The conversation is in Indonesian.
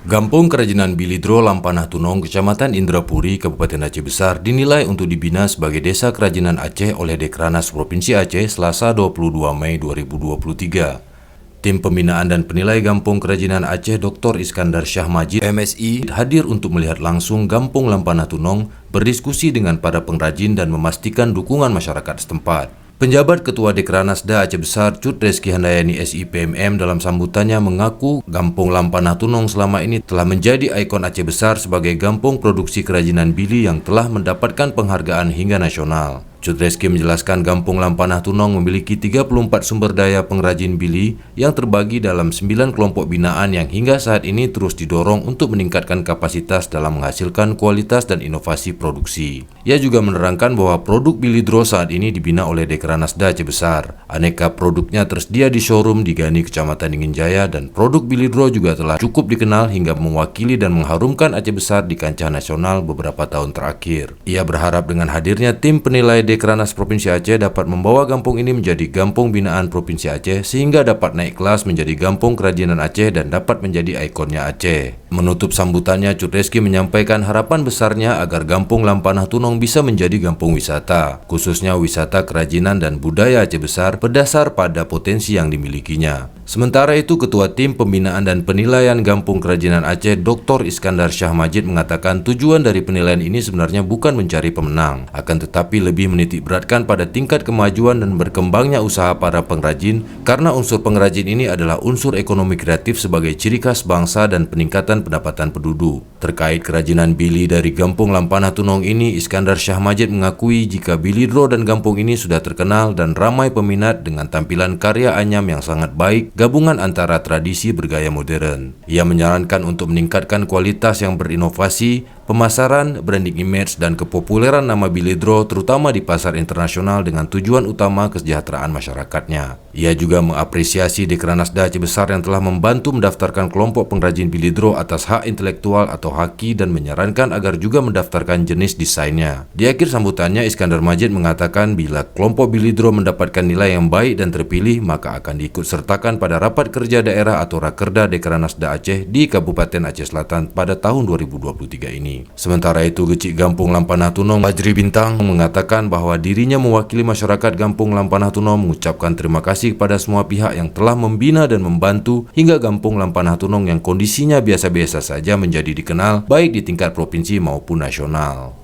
Gampung Kerajinan Bilidro Lampanah Tunong, Kecamatan Indrapuri, Kabupaten Aceh Besar dinilai untuk dibina sebagai Desa Kerajinan Aceh oleh Dekranasda Provinsi Aceh Selasa 22 Mei 2023. Tim pembinaan dan penilai Gampung Kerajinan Aceh Dr. Iskandar Syah Majid, MSI, hadir untuk melihat langsung Gampung Lampanah Tunong, berdiskusi dengan para pengrajin dan memastikan dukungan masyarakat setempat. Penjabat Ketua Dekranasda Aceh Besar Cut Reski Handayani SIPMM dalam sambutannya mengaku Gampung Lampanah Tunong selama ini telah menjadi ikon Aceh Besar sebagai gampung produksi kerajinan bili yang telah mendapatkan penghargaan hingga nasional. Cut Reski menjelaskan Gampung Lampanah Tunong memiliki 34 sumber daya pengrajin bili yang terbagi dalam 9 kelompok binaan yang hingga saat ini terus didorong untuk meningkatkan kapasitas dalam menghasilkan kualitas dan inovasi produksi. Ia juga menerangkan bahwa produk Bilidro saat ini dibina oleh Dekranasda Aceh Besar. Aneka produknya tersedia di showroom di Gani, Kecamatan Dingin Jaya, dan produk Bilidro juga telah cukup dikenal hingga mewakili dan mengharumkan Aceh Besar di kancah nasional beberapa tahun terakhir. Ia berharap dengan hadirnya tim penilai Dekranasda Provinsi Aceh dapat membawa gampung ini menjadi gampung binaan Provinsi Aceh sehingga dapat naik kelas menjadi gampung kerajinan Aceh dan dapat menjadi ikonnya Aceh. Menutup sambutannya, Cut Reski menyampaikan harapan besarnya agar Gampung Lampanah Tunong bisa menjadi gampung wisata, khususnya wisata kerajinan dan budaya Aceh Besar berdasar pada potensi yang dimilikinya. Sementara itu, Ketua Tim Pembinaan dan Penilaian Gampung Kerajinan Aceh Dr. Iskandar Syah Majid mengatakan tujuan dari penilaian ini sebenarnya bukan mencari pemenang, akan tetapi lebih menitik beratkan pada tingkat kemajuan dan berkembangnya usaha para pengrajin karena unsur pengrajin ini adalah unsur ekonomi kreatif sebagai ciri khas bangsa dan peningkatan pendapatan penduduk. Terkait kerajinan bili dari Gampung Lampanah Tunong ini, Iskandar Syah Majid mengakui jika Bilidro dan gampung ini sudah terkenal dan ramai peminat dengan tampilan karya anyam yang sangat baik, gabungan antara tradisi bergaya modern. Ia menyarankan untuk meningkatkan kualitas yang berinovasi, pemasaran, branding image, dan kepopuleran nama Bilidro terutama di pasar internasional dengan tujuan utama kesejahteraan masyarakatnya. Ia juga mengapresiasi Dekranasda Aceh Besar yang telah membantu mendaftarkan kelompok pengrajin Bilidro atas hak intelektual atau haki dan menyarankan agar juga mendaftarkan jenis desainnya. Di akhir sambutannya, Iskandar Majid mengatakan bila kelompok Bilidro mendapatkan nilai yang baik dan terpilih, maka akan diikut sertakan pada rapat kerja daerah atau Rakerda Dekranasda Aceh di Kabupaten Aceh Selatan pada tahun 2023 ini. Sementara itu, Gecik Gampung Lampanah Tunong Fajri Bintang mengatakan bahwa dirinya mewakili masyarakat Gampung Lampanah Tunong mengucapkan terima kasih kepada semua pihak yang telah membina dan membantu hingga Gampung Lampanah Tunong yang kondisinya biasa-biasa saja menjadi dikenal baik di tingkat provinsi maupun nasional.